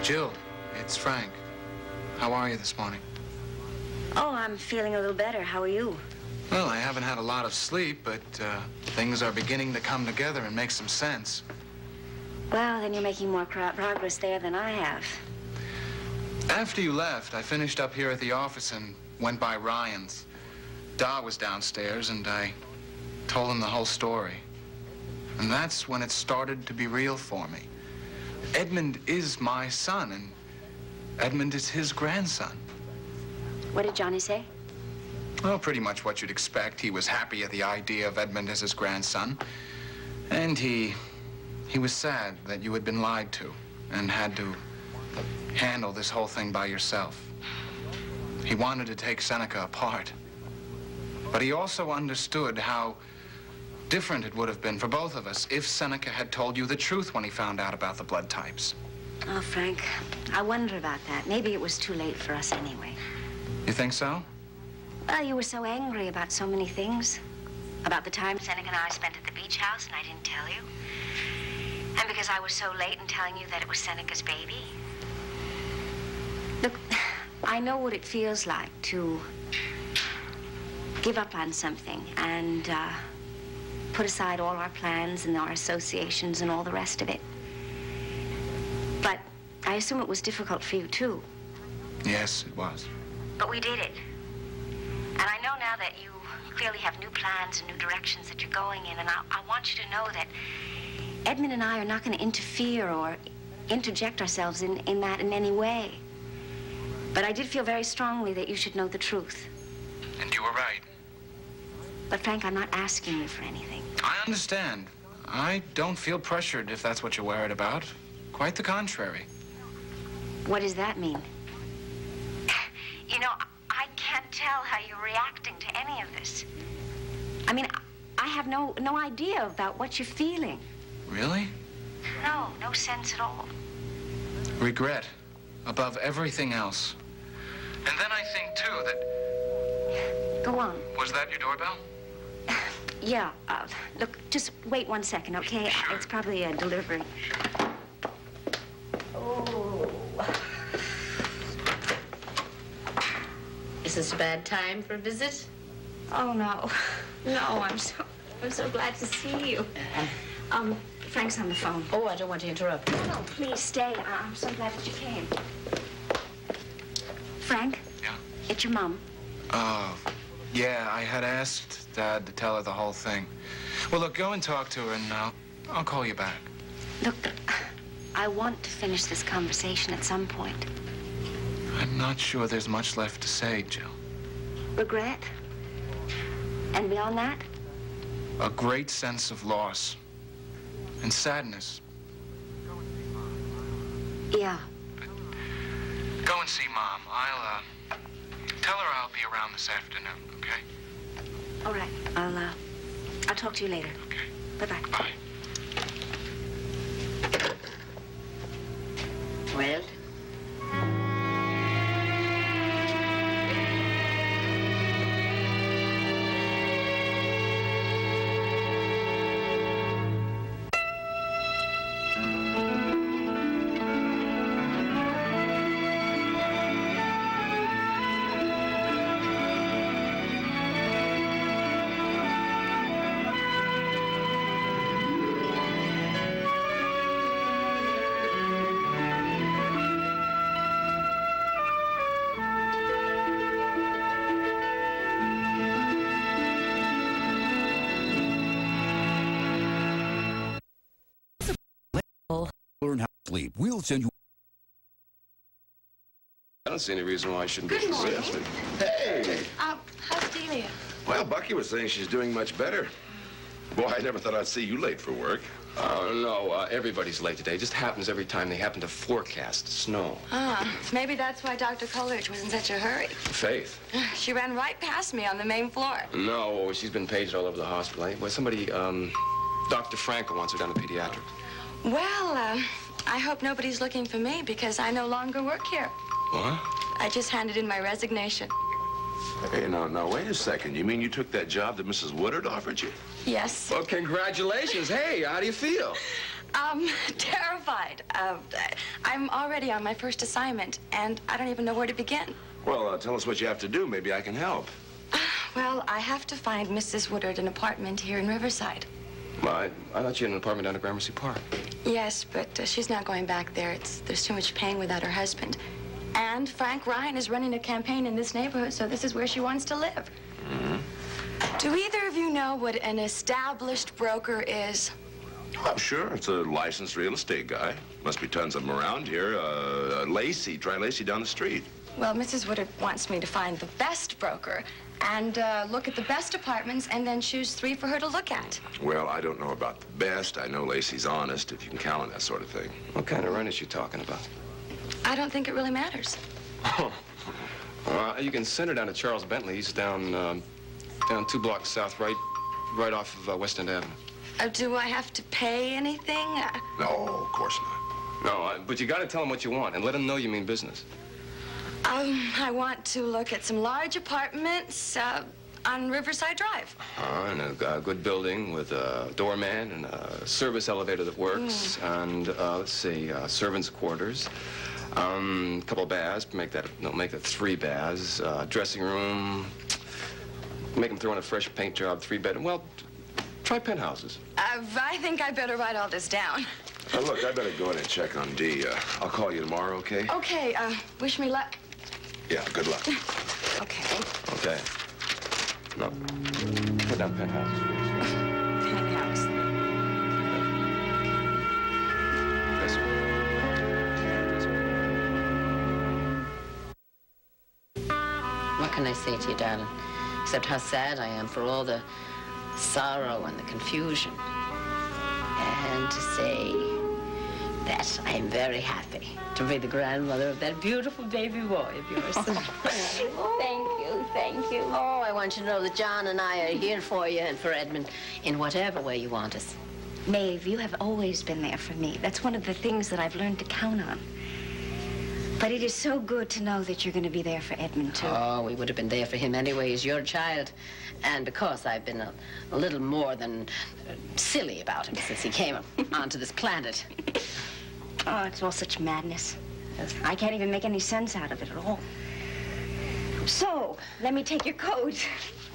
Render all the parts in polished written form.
Jill, it's Frank. How are you this morning? Oh, I'm feeling a little better. How are you? Well, I haven't had a lot of sleep, but things are beginning to come together and make some sense. Well, then you're making more progress there than I have. After you left, I finished up here at the office and went by Ryan's. Da was downstairs, and I told him the whole story. And that's when it started to be real for me. Edmund is my son, and Edmund is his grandson. What did Johnny say? Well, pretty much what you'd expect. He was happy at the idea of Edmund as his grandson. And he was sad that you had been lied to and had to handle this whole thing by yourself. He wanted to take Seneca apart. But he also understood how different it would have been for both of us if Seneca had told you the truth when he found out about the blood types. Oh, Frank, I wonder about that. Maybe it was too late for us anyway. You think so? Well, you were so angry about so many things. About the time Seneca and I spent at the beach house and I didn't tell you. And because I was so late in telling you that it was Seneca's baby. Look, I know what it feels like to give up on something and put aside all our plans and our associations and all the rest of it. But I assume it was difficult for you, too. Yes, it was. But we did it. And I know now that you clearly have new plans and new directions that you're going in, and I want you to know that Edmund and I are not going to interfere or interject ourselves in that in any way. But I did feel very strongly that you should know the truth. And you were right. But, Frank, I'm not asking you for anything. I understand. I don't feel pressured if that's what you're worried about. Quite the contrary. What does that mean? You know, I can't tell how you're reacting to any of this. I mean, I have no idea about what you're feeling. Really? No sense at all. Regret, above everything else. And then I think, too, that... Go on. Was that your doorbell? Yeah. Look, just wait 1 second, okay? Sure. It's probably a delivery. Oh. Is this a bad time for a visit? Oh, no. No, I'm so glad to see you. Frank's on the phone. Oh, I don't want to interrupt. No, please stay. I'm so glad that you came. Frank? Yeah? It's your mom. Oh, yeah, I had asked Dad to tell her the whole thing. Well, look, go and talk to her, and I'll call you back. Look, I want to finish this conversation at some point. I'm not sure there's much left to say, Jill. Regret? And beyond that? A great sense of loss. And sadness. Yeah. But go and see Mom. I'll tell her I'll be around this afternoon, okay? All right. I'll talk to you later. Okay. Bye-bye. Bye. Well? Learn how to sleep. We'll send you. I don't see any reason why I shouldn't be Good morning. persistent. Hey! How's Delia? Well, Bucky was saying she's doing much better. Boy, I never thought I'd see you late for work. Oh, no, everybody's late today. It just happens every time they happen to forecast snow. Maybe that's why Dr. Coleridge was in such a hurry. Faith? She ran right past me on the main floor. No, she's been paged all over the hospital. Well, somebody, Dr. Frankel wants her down to pediatrics. Well, I hope nobody's looking for me because I no longer work here. What? I just handed in my resignation. Hey, no, wait a second. You mean you took that job that Mrs. Woodard offered you? Yes. Well, congratulations. Hey, how do you feel? Terrified. I'm already on my first assignment, and I don't even know where to begin. Well, tell us what you have to do. Maybe I can help. Well, I have to find Mrs. Woodard an apartment here in Riverside. Well, I thought you had an apartment down at Gramercy Park. Yes, but she's not going back there. There's too much pain without her husband. And Frank Ryan is running a campaign in this neighborhood, so this is where she wants to live. Mm-hmm. Do either of you know what an established broker is? I'm sure. It's a licensed real estate guy. Must be tons of them around here. Lacey. Try Lacey down the street. Well, Mrs. Woodard wants me to find the best broker and look at the best apartments and then choose 3 for her to look at. Well, I don't know about the best. I know Lacey's honest, if you can count on that sort of thing. What kind of rent is she talking about? I don't think it really matters. You can send her down to Charles Bentley. He's down 2 blocks south, right off of West End Avenue. Do I have to pay anything? No, of course not. No, but you got to tell him what you want and let him know you mean business. I want to look at some large apartments on Riverside Drive. And a good building with a doorman and a service elevator that works. And let's see, servants' quarters. A couple baths, make that 3 baths. Dressing room. Make them throw in a fresh paint job, 3-bedroom. Well, try penthouses. I think I better write all this down. Look, I better go in and check on Dee. I'll call you tomorrow, okay? Okay, wish me luck. Yeah, good luck. Okay. Okay. No. Put down penthouses, please. Penthouse. This one. What can I say to you, darling? Except how sad I am for all the sorrow and the confusion. And to say that I am very happy to be the grandmother of that beautiful baby boy of yours. Thank you. Oh, I want you to know that John and I are here for you and for Edmund in whatever way you want us. Maeve, you have always been there for me. That's one of the things that I've learned to count on. But it is so good to know that you're going to be there for Edmund, too. Oh, we would have been there for him anyway. He's your child. And because I've been a little more than silly about him since he came onto this planet. Oh, it's all such madness. I can't even make any sense out of it at all. So, let me take your coat.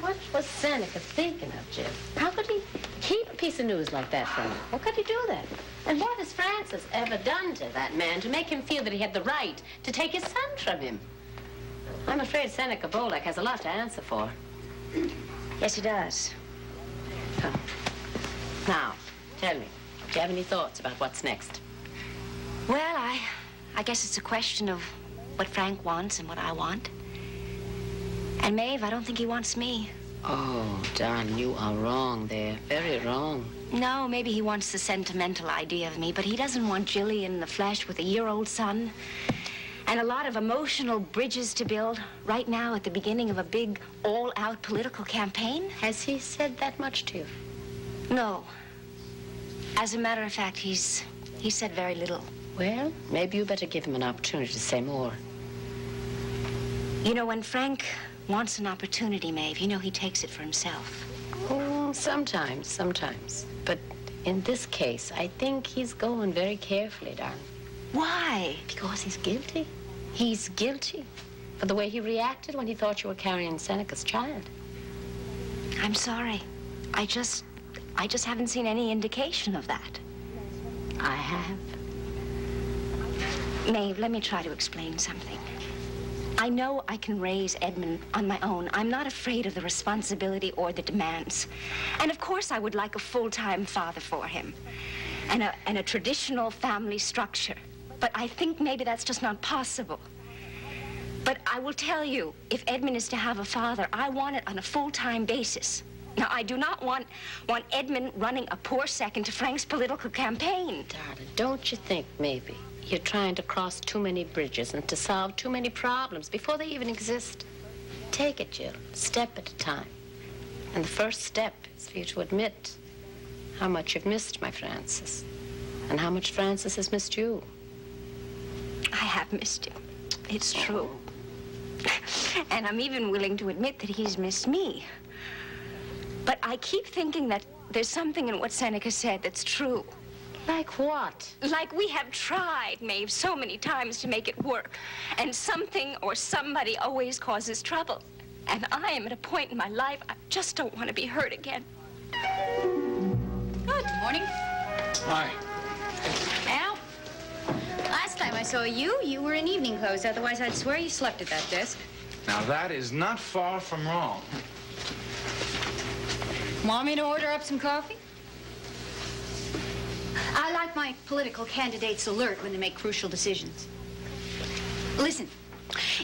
What was Seneca thinking of, Jim? How could he keep a piece of news like that from him? How could he do that? And what has Francis ever done to that man to make him feel that he had the right to take his son from him? I'm afraid Seneca Bolek has a lot to answer for. Yes, he does. Huh. Now, tell me, do you have any thoughts about what's next? Well, I guess it's a question of what Frank wants and what I want. And Maeve, I don't think he wants me. Oh, darling, you are wrong there. Very wrong. No, maybe he wants the sentimental idea of me, but he doesn't want Jillian in the flesh with a year-old son and a lot of emotional bridges to build right now at the beginning of a big, all-out political campaign. Has he said that much to you? No. As a matter of fact, he said very little. Well, maybe you better give him an opportunity to say more. You know, when Frank wants an opportunity, Maeve, you know he takes it for himself. Oh, sometimes. But in this case, I think he's going very carefully, darling. Why? Because he's guilty. He's guilty for the way he reacted when he thought you were carrying Seneca's child. I'm sorry. I just haven't seen any indication of that. I have. Maeve, let me try to explain something. I know I can raise Edmund on my own. I'm not afraid of the responsibility or the demands. And of course I would like a full-time father for him and a traditional family structure. But I think maybe that's just not possible. But I will tell you, if Edmund is to have a father, I want it on a full-time basis. Now, I do not want Edmund running a poor second to Frank's political campaign. Darling, don't you think maybe you're trying to cross too many bridges and to solve too many problems before they even exist? Take it, Jill, step at a time. And the first step is for you to admit how much you've missed my Francis and how much Francis has missed you. I have missed him. It's true. And I'm even willing to admit that he's missed me. But I keep thinking that there's something in what Seneca said that's true. Like what? Like we have tried, Maeve, so many times to make it work. And something or somebody always causes trouble. And I am at a point in my life, I just don't want to be hurt again. Good morning. Hi. Al, last time I saw you, you were in evening clothes. Otherwise, I'd swear you slept at that desk. Now, that is not far from wrong. Want me to order up some coffee? I like my political candidates alert when they make crucial decisions. Listen,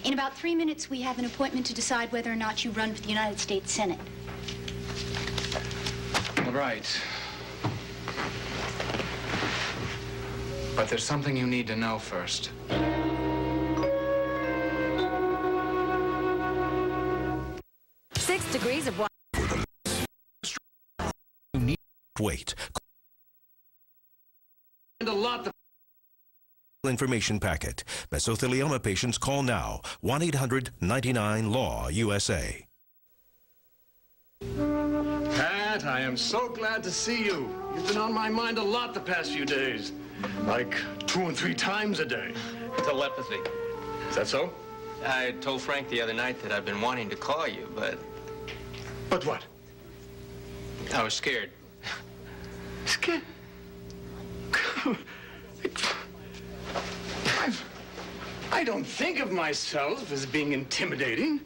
in about 3 minutes, we have an appointment to decide whether or not you run for the United States Senate. All right. But there's something you need to know first. 6 degrees of water. Wait. And a lot of information packet. Mesothelioma patients call now. 1-800-99-LAW-USA. Pat, I am so glad to see you. You've been on my mind a lot the past few days. Like 2 and 3 times a day. Telepathy. Is that so? I told Frank the other night that I've been wanting to call you, but... But what? I was scared. Scared? I don't think of myself as being intimidating.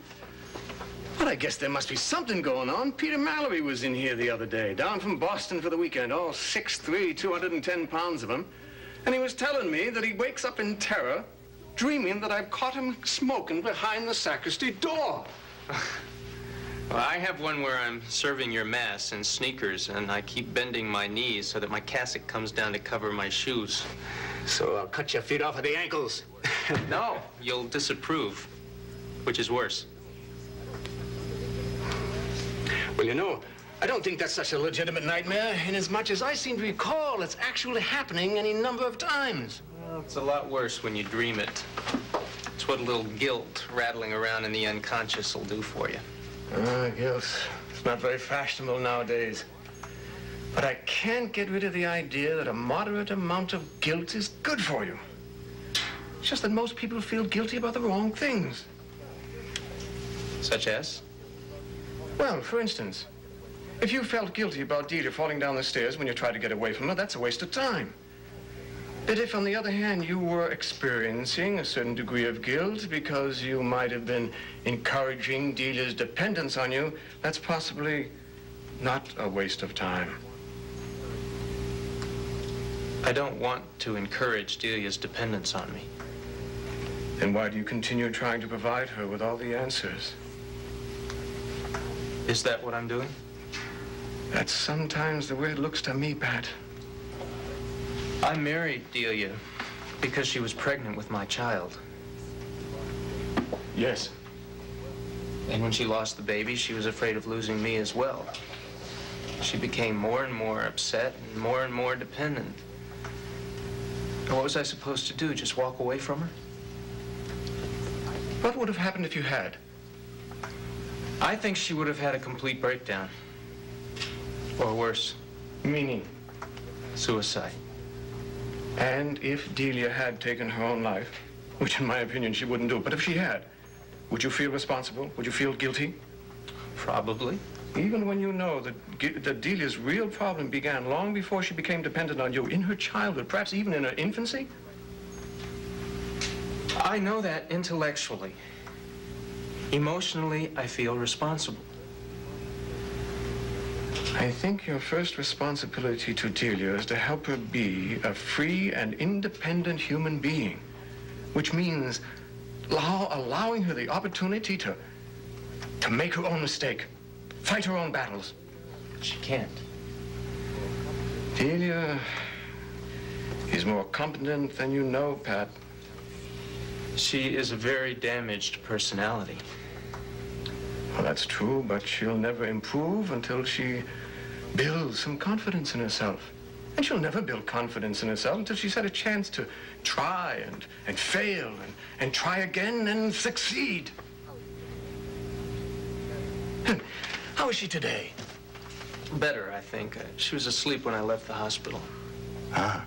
But I guess there must be something going on. Peter Mallory was in here the other day, down from Boston for the weekend, all 6'3", 210 pounds of him. And he was telling me that he wakes up in terror, dreaming that I've caught him smoking behind the sacristy door. Well, I have one where I'm serving your mass in sneakers, and I keep bending my knees so that my cassock comes down to cover my shoes. So I'll cut your feet off at the ankles. No, you'll disapprove, which is worse. Well, you know, I don't think that's such a legitimate nightmare, inasmuch as I seem to recall it's actually happening any number of times. Well, it's a lot worse when you dream it. It's what a little guilt rattling around in the unconscious will do for you. Guilt. It's not very fashionable nowadays. But I can't get rid of the idea that a moderate amount of guilt is good for you. It's just that most people feel guilty about the wrong things. Such as? Well, for instance, if you felt guilty about Delia falling down the stairs when you tried to get away from her, that's a waste of time. But if, on the other hand, you were experiencing a certain degree of guilt because you might have been encouraging Delia's dependence on you, that's possibly not a waste of time. I don't want to encourage Delia's dependence on me. Then why do you continue trying to provide her with all the answers? Is that what I'm doing? That's sometimes the way it looks to me, Pat. I married Delia because she was pregnant with my child. Yes. And when she lost the baby, she was afraid of losing me as well. She became more and more upset and more dependent. And what was I supposed to do, just walk away from her? What would have happened if you had? I think she would have had a complete breakdown. Or worse. Meaning? Suicide. And if Delia had taken her own life, which in my opinion she wouldn't do, but if she had, would you feel responsible? Would you feel guilty? Probably. Even when you know that Delia's real problem began long before she became dependent on you, in her childhood, perhaps even in her infancy? I know that intellectually. Emotionally, I feel responsible. I think your first responsibility to Delia is to help her be a free and independent human being, which means allowing her the opportunity to make her own mistake, fight her own battles. She can't. Delia is more competent than you know, Pat. She is a very damaged personality. Well, that's true, but she'll never improve until she builds some confidence in herself. And she'll never build confidence in herself until she's had a chance to try and fail and try again and succeed. How is she today? Better, I think. She was asleep when I left the hospital. Ah,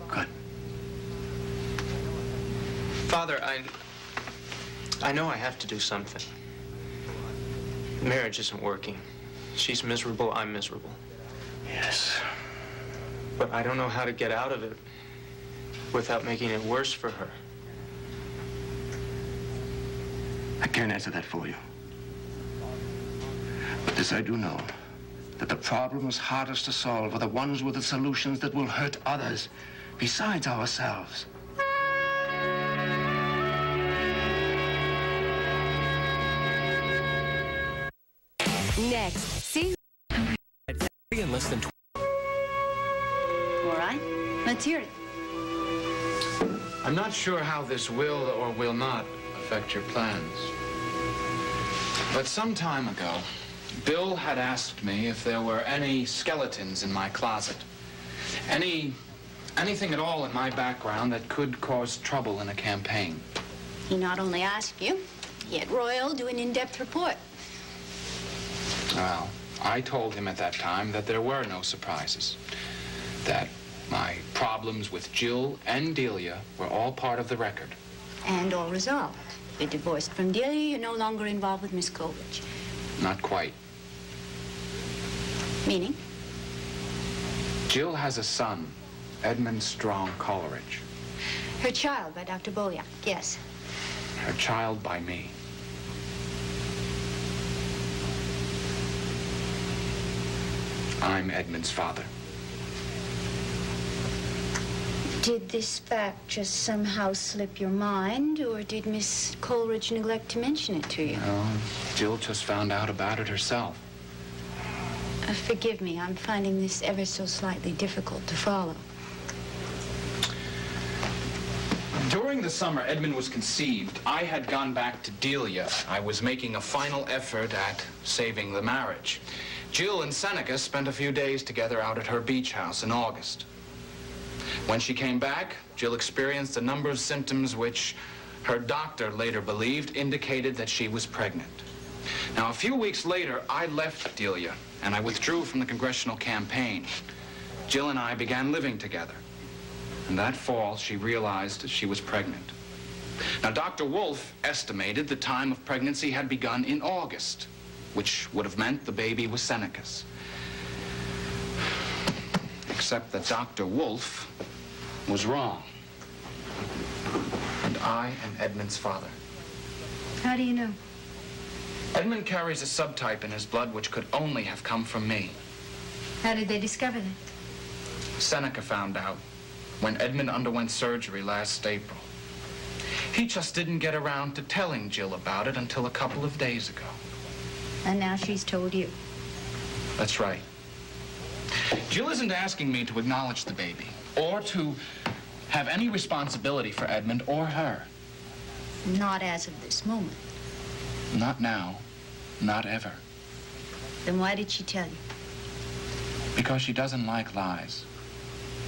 good. Father, I know I have to do something. Marriage isn't working. She's miserable, I'm miserable. Yes. But I don't know how to get out of it without making it worse for her. I can't answer that for you. But this I do know, that the problems hardest to solve are the ones with the solutions that will hurt others besides ourselves. Next, see in less than 20. All right, let's hear it. I'm not sure how this will or will not affect your plans. But some time ago, Bill had asked me if there were any skeletons in my closet. Anything at all in my background that could cause trouble in a campaign. He not only asked you, he had Royal do an in-depth report. Well, I told him at that time that there were no surprises. That my problems with Jill and Delia were all part of the record. And all resolved. You're divorced from Delia, you're no longer involved with Miss Coleridge. Not quite. Meaning? Jill has a son, Edmund Strong Coleridge. Her child by Dr. Bolyak, yes. Her child by me. I'm Edmund's father. Did this fact just somehow slip your mind, or did Miss Coleridge neglect to mention it to you? No, Jill just found out about it herself. Forgive me, I'm finding this ever so slightly difficult to follow. During the summer Edmund was conceived, I had gone back to Delia. I was making a final effort at saving the marriage. Jill and Seneca spent a few days together out at her beach house in August. When she came back, Jill experienced a number of symptoms which her doctor later believed indicated that she was pregnant. Now, a few weeks later, I left Delia, and I withdrew from the congressional campaign. Jill and I began living together. And that fall, she realized she was pregnant. Now, Dr. Wolf estimated the time of pregnancy had begun in August, which would have meant the baby was Seneca's. Except that Dr. Wolf was wrong. And I am Edmund's father. How do you know? Edmund carries a subtype in his blood which could only have come from me. How did they discover that? Seneca found out when Edmund underwent surgery last April. He just didn't get around to telling Jill about it until a couple of days ago. And now she's told you. That's right. Jill isn't asking me to acknowledge the baby or to have any responsibility for Edmund or her. Not as of this moment. Not now. Not ever. Then why did she tell you? Because she doesn't like lies.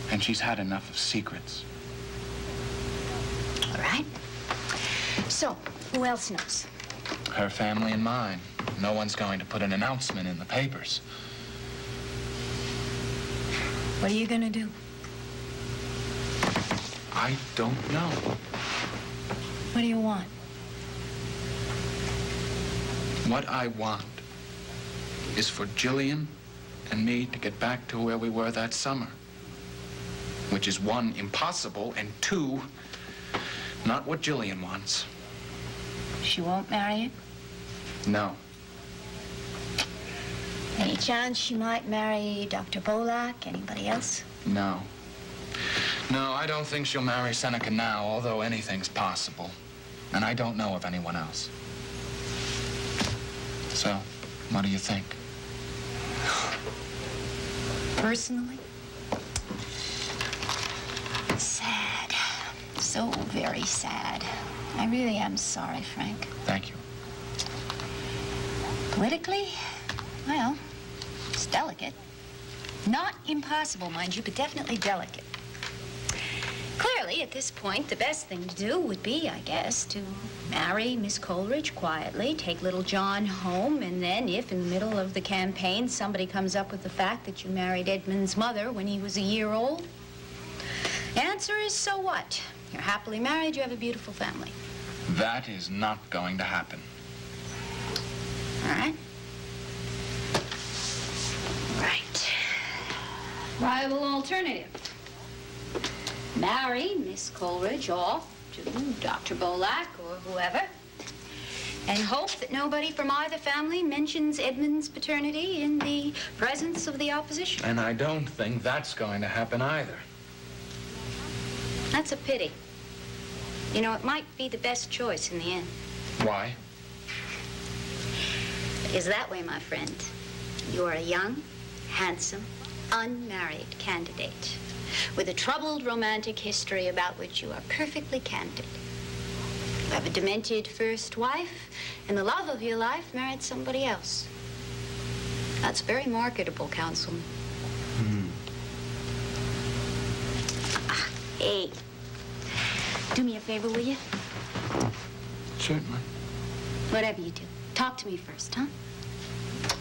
And she's had enough of secrets. All right. So, who else knows? Her family and mine. No one's going to put an announcement in the papers. What are you going to do? I don't know. What do you want? What I want is for Jillian and me to get back to where we were that summer. Which is one, impossible, and two, not what Jillian wants. She won't marry you? No. Any chance she might marry Dr. Bolak? Anybody else? No. No, I don't think she'll marry Seneca now, although anything's possible. And I don't know of anyone else. So, what do you think? Personally? Sad. So very sad. I really am sorry, Frank. Thank you. Politically, well, it's delicate. Not impossible, mind you, but definitely delicate. Clearly, at this point, the best thing to do would be, I guess, to marry Miss Coleridge quietly, take little John home, and then if in the middle of the campaign somebody comes up with the fact that you married Edmund's mother when he was a year old, answer is so what? You're happily married, you have a beautiful family. That is not going to happen. All right. Right. Viable alternative. Marry Miss Coleridge off to Dr. Bolak or whoever, and hope that nobody from either family mentions Edmund's paternity in the presence of the opposition. And I don't think that's going to happen either. That's a pity. You know, it might be the best choice in the end. Why? Is that way, my friend. You are a young, handsome, unmarried candidate with a troubled romantic history about which you are perfectly candid. You have a demented first wife, and the love of your life married somebody else. That's very marketable, Councilman. Hey, do me a favor, will you? Certainly. Whatever you do, talk to me first, huh?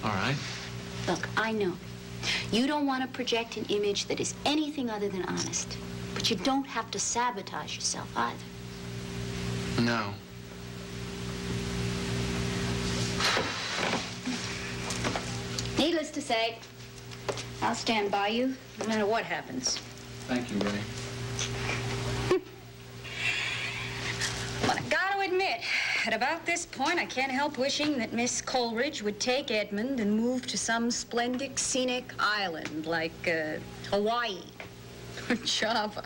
All right. Look, I know you don't want to project an image that is anything other than honest, but you don't have to sabotage yourself either. No. Needless to say, I'll stand by you no matter what happens. Thank you, Ray. But I gotta admit, at about this point, I can't help wishing that Miss Coleridge would take Edmund and move to some splendid scenic island like Hawaii or Java.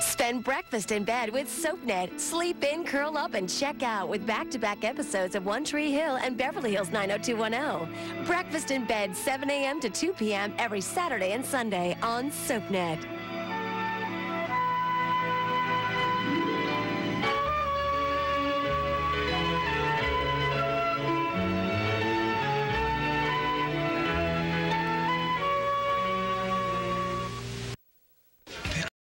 Spend breakfast in bed with SoapNet. Sleep in, curl up, and check out with back-to-back episodes of One Tree Hill and Beverly Hills 90210. Breakfast in bed, 7 a.m. to 2 p.m. every Saturday and Sunday on SoapNet.